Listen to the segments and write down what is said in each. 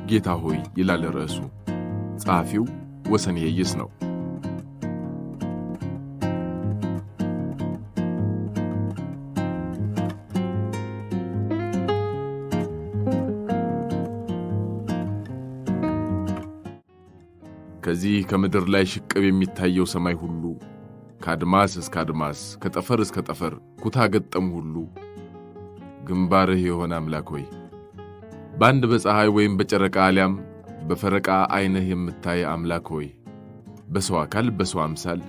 ጌታ ሆይ ይላል ርዕሱ። ጸሐፊው ወሰን የየስ ነው። ከዚህ ከምድር ላይ ሽቅብ የሚታየው ሰማይ ሁሉ ከአድማስ እስከ አድማስ ከጠፈር እስከ ጠፈር ኩታ ገጠም ሁሉ ግንባርህ የሆነ አምላክ ሆይ በአንድ በፀሐይ ወይም በጨረቃ አሊያም በፈረቃ ዓይንህ የምታይ አምላክ ሆይ በሰው አካል በሰው አምሳል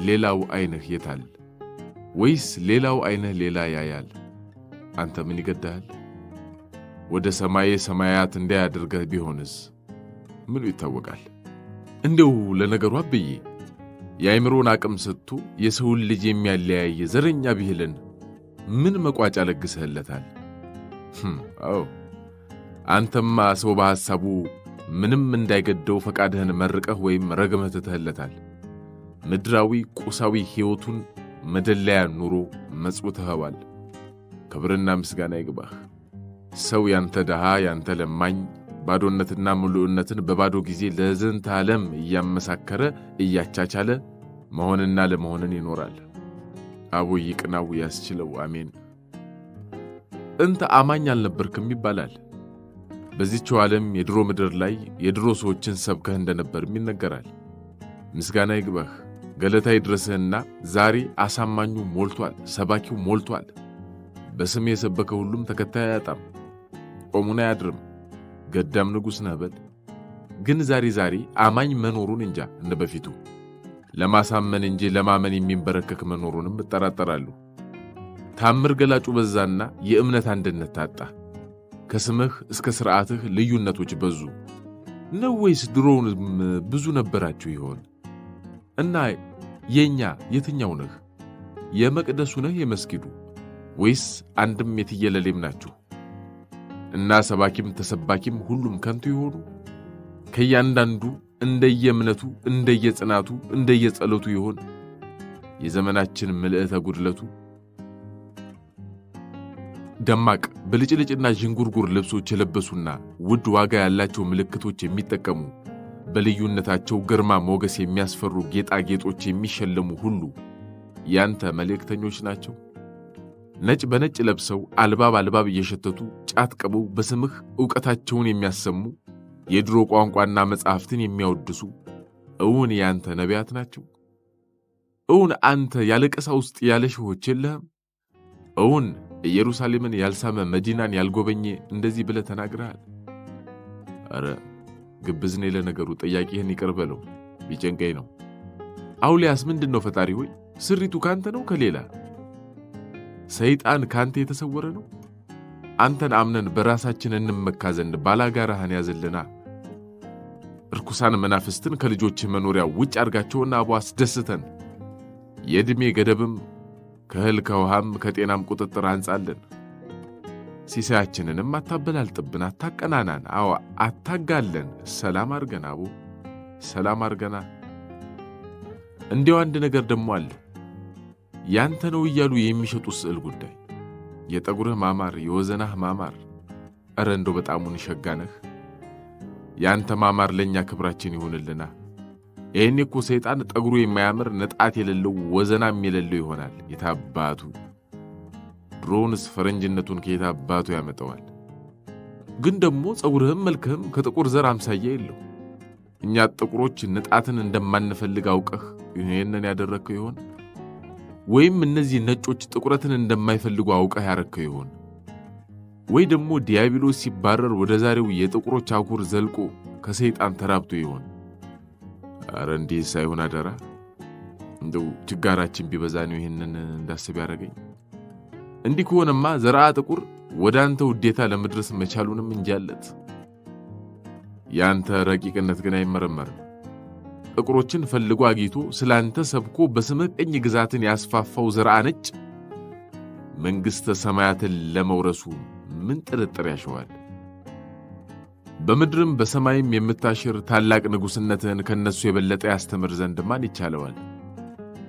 ሌላው ዓይንህ የታል? ወይስ ሌላው ዓይንህ ሌላ ያያል? አንተ ምን ይገድሃል? ወደ ሰማይ ሰማያት እንዲያደርገህ ቢሆንስ ምኑ ይታወቃል? እንደው ለነገሩ አብዬ የአእምሮን አቅም ሰጥቶ የሰውን ልጅ የሚያለያይ ዘረኛ ብሂልን ምን መቋጫ ለግሰህለታል? አዎ አንተማ ሰው በሐሳቡ ምንም እንዳይገደው ፈቃድህን መርቀህ ወይም ረግመህ ትተህለታል። ምድራዊ ቁሳዊ ሕይወቱን መደለያ ኑሮ መጽውተኸዋል። ክብርና ምስጋና ይግባህ። ሰው ያንተ ድሃ ያንተ ለማኝ ባዶነትና ሙሉእነትን በባዶ ጊዜ ለዘንተ ዓለም እያመሳከረ እያቻቻለ መሆንና ለመሆንን ይኖራል። አቦ ይቅናው ያስችለው። አሜን። እንተ አማኝ አልነበርክም ይባላል። በዚህችው ዓለም የድሮ ምድር ላይ የድሮ ሰዎችን ሰብከህ እንደነበርም ይነገራል። ምስጋና ይግባህ፣ ገለታ ይድረስህና ዛሬ አሳማኙ ሞልቷል፣ ሰባኪው ሞልቷል። በስም የሰበከ ሁሉም ተከታይ አያጣም፣ ቆሙን አያድርም። ገዳም ንጉሥ ነህ በል። ግን ዛሬ አማኝ መኖሩን እንጃ እንደ በፊቱ ለማሳመን እንጂ ለማመን የሚንበረከክ መኖሩንም እጠራጠራለሁ። ታምር ገላጩ በዛና የእምነት አንድነት ታጣ። ከስምህ እስከ ሥርዓትህ ልዩነቶች በዙ ነው ወይስ ድሮውንም ብዙ ነበራችሁ ይሆን? እና የኛ የትኛው ነህ? የመቅደሱ ነህ የመስጊዱ? ወይስ አንድም የትየለሌም ናችሁ? እና ሰባኪም ተሰባኪም ሁሉም ከንቱ ይሆኑ? ከያንዳንዱ እንደየእምነቱ እንደየጽናቱ እንደየጸሎቱ ይሆን? የዘመናችን ምልዕተ ጉድለቱ ደማቅ ብልጭልጭና ዥንጉርጉር ልብሶች የለበሱና ውድ ዋጋ ያላቸው ምልክቶች የሚጠቀሙ በልዩነታቸው ግርማ ሞገስ የሚያስፈሩ ጌጣጌጦች የሚሸለሙ ሁሉ ያንተ መልእክተኞች ናቸው። ነጭ በነጭ ለብሰው አልባብ እየሸተቱ ጫት ቀበው በስምህ ዕውቀታቸውን የሚያሰሙ የድሮ ቋንቋና መጻሕፍትን የሚያወድሱ እውን ያንተ ነቢያት ናቸው? እውን አንተ ያለ ቀሳውስት ያለ ሼሆች የለህም? እውን ኢየሩሳሌምን ያልሳመ መዲናን ያልጎበኘ እንደዚህ ብለህ ተናግረሃል? አረ ግብዝኔ ለነገሩ ጠያቂህን ይቅር በለው፣ ቢጨንቀኝ ነው። አውሊያስ ምንድነው? ፈጣሪ ሆይ ስሪቱ ካንተ ነው ከሌላ? ሰይጣን ካንተ የተሰወረ ነው? አንተን አምነን በራሳችን እንመካ ዘንድ ባላጋራህን ያዝልና እርኩሳን መናፍስትን ከልጆችህ መኖሪያ ውጭ አድርጋቸውና አቦ አስደስተን የዕድሜ ገደብም ከእህል ከውሃም ከጤናም ቁጥጥር አንጻለን። ሲሳያችንንም አታበላልጥብን፣ አታቀናናን፣ አዎ አታጋለን። ሰላም አርገና አቦ ሰላም አርገና። እንዲያው አንድ ነገር ደሞ አለ። ያንተ ነው እያሉ የሚሸጡ ስዕል ጉዳይ፣ የጠጉርህ ማማር፣ የወዘናህ ማማር። እረ እንደው በጣሙን ሸጋነህ። ያንተ ማማር ለኛ ክብራችን ይሁንልና። ይሄኔ እኮ ሰይጣን ጠጉሩ የማያምር ነጣት የሌለው ወዘናም የሌለው ይሆናል። የታባቱ ድሮንስ ፈረንጅነቱን ከየታባቱ ያመጣዋል። ግን ደግሞ ጸጉርህም መልክህም ከጥቁር ዘር አምሳያ የለው። እኛ ጥቁሮች ንጣትን እንደማንፈልግ አውቀህ ይሄንን ያደረግከው ይሆን? ወይም እነዚህ ነጮች ጥቁረትን እንደማይፈልጉ አውቀህ ያረከው ይሆን? ወይ ደግሞ ዲያብሎስ ሲባረር ወደ ዛሬው የጥቁሮች አኩር ዘልቆ ከሰይጣን ተራብቶ ይሆን? አረ እንዲህ ሳይሆን አደራ። እንደው ችጋራችን ቢበዛ ነው ይሄንን እንዳስብ ያደረገኝ። እንዲህ ከሆነማ ዘርአ ጥቁር ወደ አንተ ውዴታ ለመድረስ መቻሉንም እንጃለት። ያንተ ረቂቅነት ግን አይመረመርም። ጥቁሮችን ፈልጎ አግኝቶ ስላንተ ሰብኮ በስምህ ቀኝ ግዛትን ያስፋፋው ዘርአ ነጭ መንግሥተ ሰማያትን ለመውረሱ ምን ጥርጥር ያሸዋል? በምድርም በሰማይም የምታሽር ታላቅ ንጉሥነትህን ከነሱ የበለጠ ያስተምር ዘንድ ማን ይቻለዋል?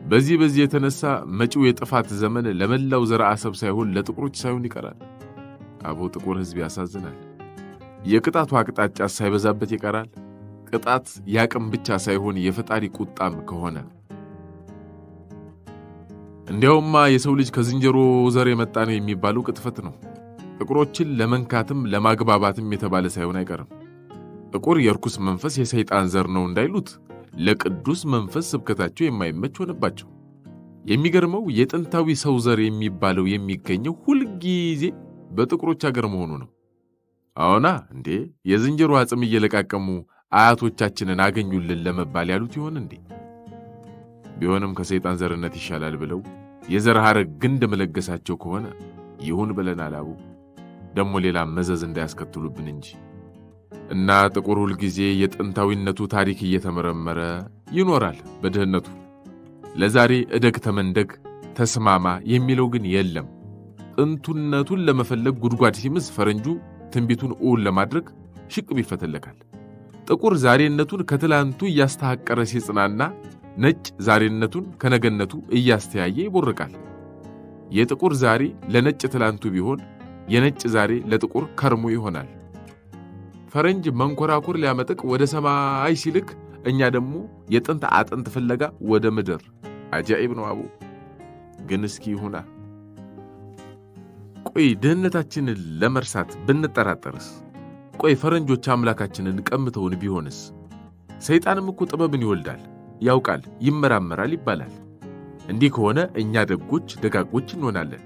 በዚህ የተነሳ መጪው የጥፋት ዘመን ለመላው ዘርአ ሰብ ሳይሆን ለጥቁሮች ሳይሆን ይቀራል። አቦ ጥቁር ሕዝብ ያሳዝናል። የቅጣቱ አቅጣጫ ሳይበዛበት ይቀራል። ቅጣት ያቅም ብቻ ሳይሆን የፈጣሪ ቁጣም ከሆነ እንዲያውማ የሰው ልጅ ከዝንጀሮ ዘር የመጣ ነው የሚባለው ቅጥፈት ነው። ጥቁሮችን ለመንካትም ለማግባባትም የተባለ ሳይሆን አይቀርም። ጥቁር የርኩስ መንፈስ የሰይጣን ዘር ነው እንዳይሉት ለቅዱስ መንፈስ ስብከታቸው የማይመች ሆነባቸው። የሚገርመው የጥንታዊ ሰው ዘር የሚባለው የሚገኘው ሁልጊዜ በጥቁሮች አገር መሆኑ ነው። አዎና እንዴ የዝንጀሮ አጽም እየለቃቀሙ አያቶቻችንን አገኙልን ለመባል ያሉት ይሆን እንዴ? ቢሆንም ከሰይጣን ዘርነት ይሻላል ብለው የዘር ሐረግ ግንድ መለገሳቸው ከሆነ ይሁን ብለን አላቡ ደሞ ሌላ መዘዝ እንዳያስከትሉብን እንጂ። እና ጥቁር ሁልጊዜ የጥንታዊነቱ ታሪክ እየተመረመረ ይኖራል በድህነቱ። ለዛሬ እደግ ተመንደግ ተስማማ የሚለው ግን የለም። ጥንቱነቱን ለመፈለግ ጉድጓድ ሲምስ ፈረንጁ ትንቢቱን እውን ለማድረግ ሽቅብ ይፈተለካል። ጥቁር ዛሬነቱን ከትላንቱ እያስተሐቀረ ሲጽናና ነጭ ዛሬነቱን ከነገነቱ እያስተያየ ይቦርቃል። የጥቁር ዛሬ ለነጭ ትላንቱ ቢሆን የነጭ ዛሬ ለጥቁር ከርሙ ይሆናል። ፈረንጅ መንኮራኩር ሊያመጥቅ ወደ ሰማይ ሲልክ እኛ ደግሞ የጥንት አጥንት ፍለጋ ወደ ምድር። አጃኢብ ነው አቡ። ግን እስኪ ይሁና። ቆይ ድህነታችንን ለመርሳት ብንጠራጠርስ? ቆይ ፈረንጆች አምላካችንን ቀምተውን ቢሆንስ? ሰይጣንም እኮ ጥበብን ይወልዳል፣ ያውቃል፣ ይመራመራል ይባላል። እንዲህ ከሆነ እኛ ደጋጎች እንሆናለን።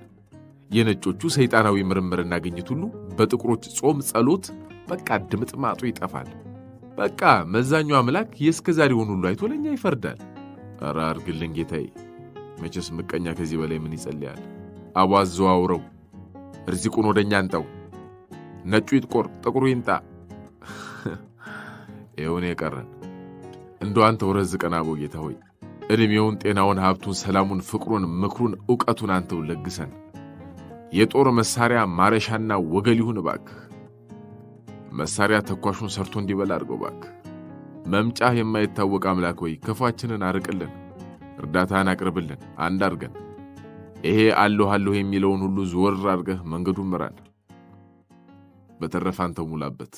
የነጮቹ ሰይጣናዊ ምርምርና ግኝት ሁሉ በጥቁሮች ጾም ጸሎት በቃ ድምጥማጡ ይጠፋል። በቃ መዛኙ አምላክ የእስከዛሬውን ሁሉ አይቶ ለኛ ይፈርዳል። ኧረ አርግልን ጌታዬ። መቼስ ምቀኛ ከዚህ በላይ ምን ይጸልያል? አዋዘዋውረው ርዚቁን ወደኛ አንጣው። ነጩ ይጥቆር ጥቁሩ ይንጣ። ይሁን የቀረን እንደው አንተ ወረዝቀን አቦ ጌታ ሆይ። እድሜውን ጤናውን ሀብቱን ሰላሙን ፍቅሩን ምክሩን ዕውቀቱን አንተው ለግሰን። የጦር መሳሪያ ማረሻና ወገል ይሁን እባክህ። መሳሪያ ተኳሹን ሰርቶ እንዲበላ አድርገው እባክህ። መምጫህ የማይታወቅ አምላክ ሆይ ክፋችንን አርቅልን፣ እርዳታን አቅርብልን፣ አንድ አድርገን። ይሄ አለሁ የሚለውን ሁሉ ዞር አድርገህ መንገዱን ምራን። በተረፈ አንተው ሙላበት።